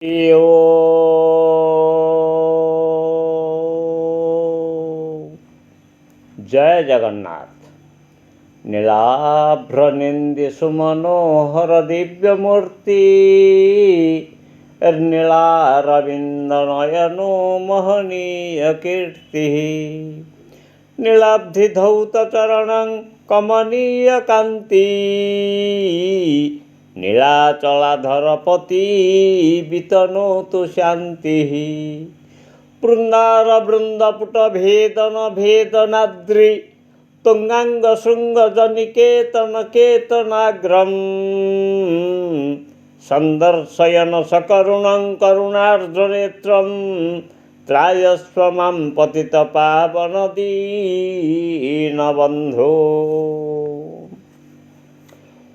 जय जगन्नाथ। नीलाभ्रनिंदि सुमनोहर दिव्यमूर्ति नीलारविंदनयनो महनीय कीर्ति नीलाब्धिधौतचरणं कमनीय कांति नीलाचलाधरपति वितनोतु शांति वृंदार वृंदपुट भेदन भेदनाद्रि तुंगांग शृंग जनिकेतन केतनाग्रम संदर्शयन सकरुणं करुणार्द्रनेत्रं त्रायस्व मां पतित पावन दीनबन्धो।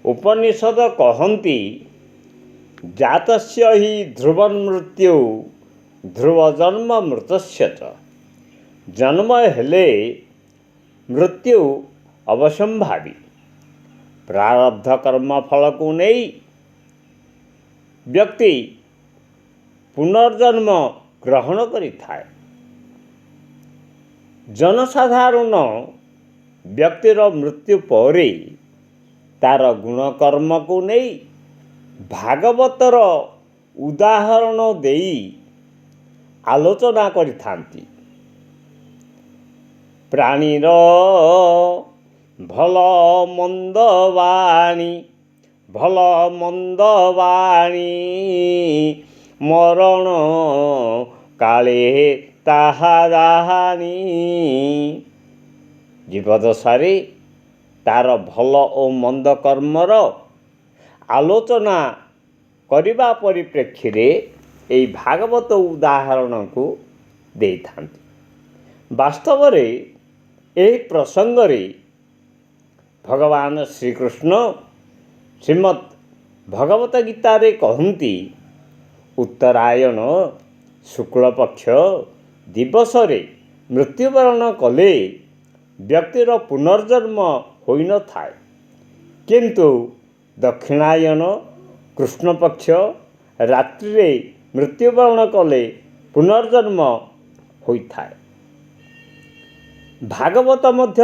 उपनिषद कहन्ति जातस्य हि ध्रुवन्मृत्यु ध्रुव जन्म मृतस्य च। जन्म हेले मृत्यु अवश्यम्भावी। प्रारब्ध कर्म फल को नहीं व्यक्ति पुनर्जन्म ग्रहण करिथाए। जनसाधारण व्यक्तिर मृत्यु परे तार गुणकर्म को नहीं भागवतर उदाहरण देई आलोचना करिथांती। प्राणीर भल मंद वाणी मरण काले ताहा दाहानी। जीवदशारे तार भल और मंद कर्मर आलोचना करिबा परिप्रेक्षी एई भागवत उदाहरण को देइथांती। वास्तव रे एही प्रसंग रे भगवान श्रीकृष्ण श्रीमद् भगवत गीता रे कहन्ति उत्तरायण शुक्लपक्ष दिवस रे मृत्युवरण कले व्यक्तिर पुनर्जन्म होई न थाए, किंतु दक्षिणायन कृष्णपक्ष रात्रि रे मृत्युवरण कले पुनर्जन्म होई थाए। भागवत मध्य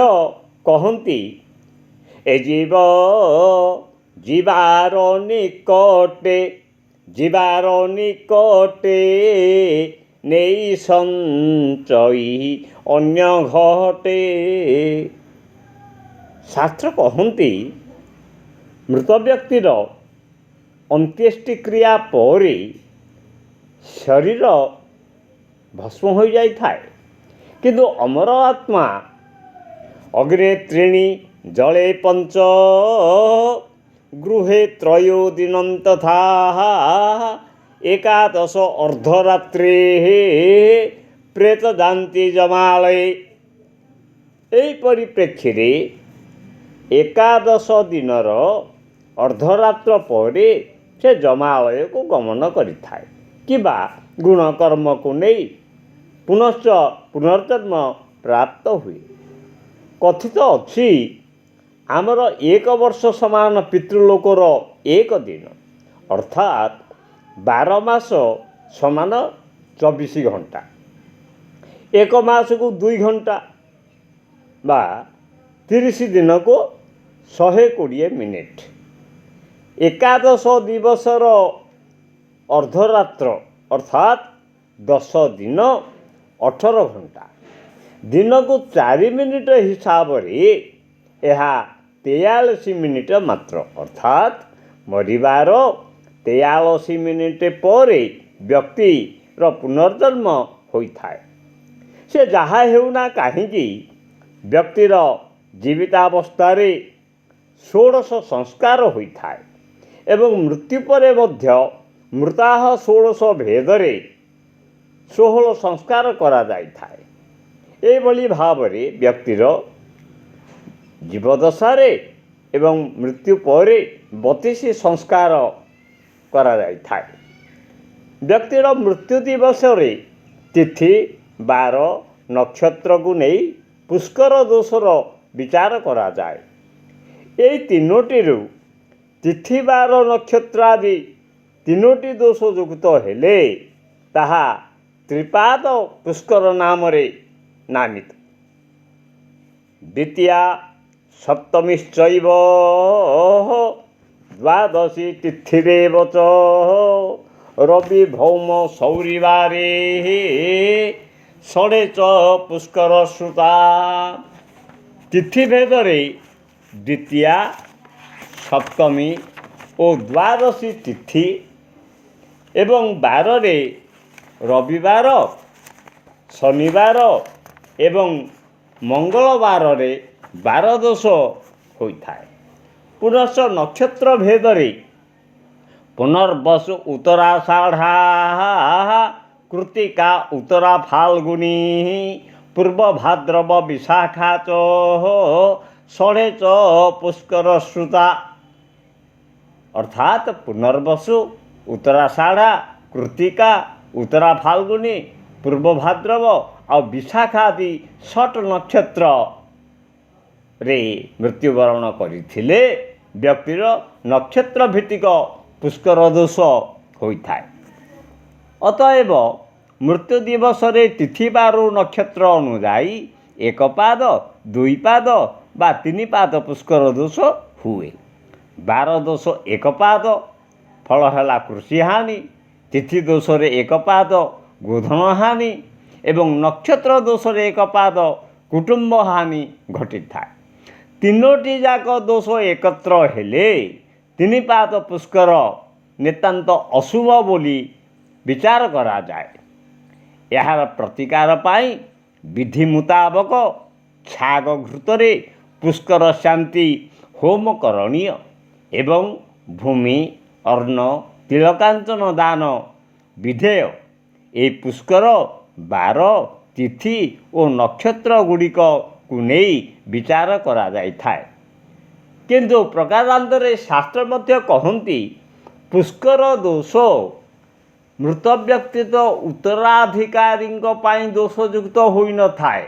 कहन्ति ए जीव जीवार निकटे नेई संचयी अन्य घटे। शास्त्र कहन्ति मृत व्यक्तिर अंत्येष्टि क्रिया परे शरीर भस्म हो जाई थाए, किंतु अमर आत्मा अग्रे त्रीणि जले पंच गृहे त्रयो दिनं तथा एकादश अर्धरात्रे प्रेत जान्ति जमालये। एई परिप्रेक्षी रे एकादश दिनर अर्धरात्र परे से जमालय को गमन करिथाए किबा गुणकर्म को नहीं पुनश्च पुनर्जन्म प्राप्त हुए। कथित अच्छी आमर एक वर्ष समान पितृलोकर एक दिन अर्थात 12 मास समान 24 घंटा, एक मास को 2 घंटा बा 30 दिन को 120 मिनिट। एकादश दिवसर अर्धरात्र अर्थात 10 दिन 18 घंटा, दिन को 4 मिनिट हिसाब रे यह 43 मिनिट मात्र, अर्थात मरिबार 43 मिनिट परे व्यक्ति पुनर्जन्म होइथाए। से जहा हेउना काहींकि व्यक्तिर जीवितावस्था 16 संस्कार होइथाए एवं मृत्यु परे मध्य मृताह 16 भेदरे 16 संस्कार करा जाइथाए। एभली भावरे व्यक्तिर जीवदशारे एवं मृत्यु परे 32 संस्कार करा जाइथाए। व्यक्तिर मृत्यु दिवस रे तिथि बार नक्षत्र को नहीं पुष्कर दोषर विचार करा जाए। एई तीनोटी तिथि बार नक्षत्र आदि ତିନୋଟି ଦୋଷ ଯୁକ୍ତ ହେଲେ ତାହା ତ୍ରିପାଦ ପୁଷ୍କର ନାମରେ ନାମିତ। ଦ୍ୱିତୀୟା ସପ୍ତମୀଶ୍ଚୈବ ଦ୍ୱାଦଶୀ ତିଥିରେବ ଚ ରବି ଭୌମ ସୌରିବାରେ ଷଡ଼େ ଚ ପୁଷ୍କର ଶ୍ରୁତା। ତିଥିଭେଦରେ ଦ୍ୱିତୀୟା ସପ୍ତମୀ ଓ ଦ୍ୱାଦଶୀ ତିଥି ଏବଂ ବାରରେ ରବିବାର, ଶନିବାର ଏବଂ ମଙ୍ଗଳବାରରେ ବାର ଦୋଷ ହୋଇଥାଏ। ପୁନଶ୍ଚ ନକ୍ଷତ୍ର ଭେଦରେ ପୁନର୍ବସୁ ଉତ୍ତରାଷାଢ଼ା, କୃତ୍ତିକା ଉତ୍ତରା ଫାଲ୍ଗୁନୀ, ପୂର୍ବ ଭାଦ୍ରବ ବିଶାଖା ଚ ଷଡ଼େ ଚ ପୁଷ୍କର ଶ୍ରୁତା। ଅର୍ଥାତ୍ ପୁନର୍ବସୁ, ଉତ୍ତରାଷାଢ଼ା, କୃତ୍ତିକା, ଉତ୍ତରା ଫାଲ୍ଗୁନୀ, ପୂର୍ବ ଭାଦ୍ରବ ଆଉ ବିଶାଖା ଆଦି ଷଟ ନକ୍ଷତ୍ରରେ ମୃତ୍ୟୁବରଣ କରିଥିଲେ ବ୍ୟକ୍ତିର ନକ୍ଷତ୍ର ଭିତ୍ତିକ ପୁଷ୍କର ଦୋଷ ହୋଇଥାଏ। ଅତଏବ ମୃତ୍ୟୁ ଦିବସରେ ତିଥିବାର ନକ୍ଷତ୍ର ଅନୁଯାୟୀ ଏକ ପାଦ, ଦୁଇ ପାଦ ବା ତିନି ପାଦ ପୁଷ୍କର ଦୋଷ ହୁଏ। ବାର ଦୋଷ ଏକ ପାଦ, ଫଳ ହେଲା କୃଷିହାନି। ତିଥି ଦୋଷରେ ଏକ ପାଦ, ଗୋଧନ ହାନି ଏବଂ ନକ୍ଷତ୍ର ଦୋଷରେ ଏକ ପାଦ, କୁଟୁମ୍ବ ହାନି ଘଟିଥାଏ। ତିନୋଟି ଯାକ ଦୋଷ ଏକତ୍ର ହେଲେ ତିନି ପାଦ ପୁଷ୍କର ନିତାନ୍ତ ଅଶୁଭ ବୋଲି ବିଚାର କରାଯାଏ। ଏହାର ପ୍ରତିକାର ପାଇଁ ବିଧି ମୁତାବକ ଛାଗ ଘୃତରେ ପୁଷ୍କର ଶାନ୍ତି ହୋମ କରଣୀୟ ଏବଂ ଭୂମି, ଅର୍ଣ୍ଣ, ତିଳକାଞ୍ଚନ ଦାନ ବିଧେୟ। ଏହି ପୁଷ୍କର ବାର, ତିଥି ଓ ନକ୍ଷତ୍ର ଗୁଡ଼ିକକୁ ନେଇ ବିଚାର କରାଯାଇଥାଏ। କିନ୍ତୁ ପ୍ରକାରାନ୍ତରେ ଶାସ୍ତ୍ର ମଧ୍ୟ କହନ୍ତି ପୁଷ୍କର ଦୋଷ ମୃତ ବ୍ୟକ୍ତିତ୍ୱ ଉତ୍ତରାଧିକାରୀଙ୍କ ପାଇଁ ଦୋଷଯୁକ୍ତ ହୋଇନଥାଏ।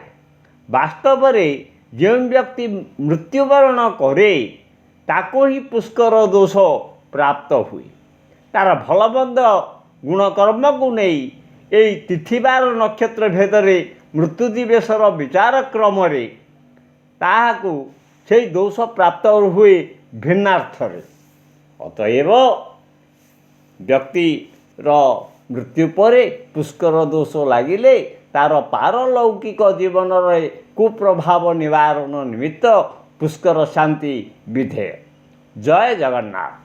ବାସ୍ତବରେ ଯେଉଁ ବ୍ୟକ୍ତି ମୃତ୍ୟୁବରଣ କରେ ତାକୁ ହିଁ ପୁଷ୍କର ଦୋଷ ପ୍ରାପ୍ତ ହୁଏ। ତା'ର ଭଲମନ୍ଦ ଗୁଣକର୍ମକୁ ନେଇ ଏହି ତିଥିବାର ନକ୍ଷତ୍ର ଭେଦରେ ମୃତ୍ୟୁ ଦିବସର ବିଚାର କ୍ରମରେ ତାହାକୁ ସେହି ଦୋଷ ପ୍ରାପ୍ତ ହୁଏ ଭିନ୍ନାର୍ଥରେ। ଅତଏବ ବ୍ୟକ୍ତିର ମୃତ୍ୟୁ ପରେ ପୁଷ୍କର ଦୋଷ ଲାଗିଲେ ତା'ର ପାରଲୌକିକ ଜୀବନରେ କୁପ୍ରଭାବ ନିବାରଣ ନିମିତ୍ତ ପୁଷ୍କର ଶାନ୍ତି ବିଧେୟ। ଜୟ ଜଗନ୍ନାଥ।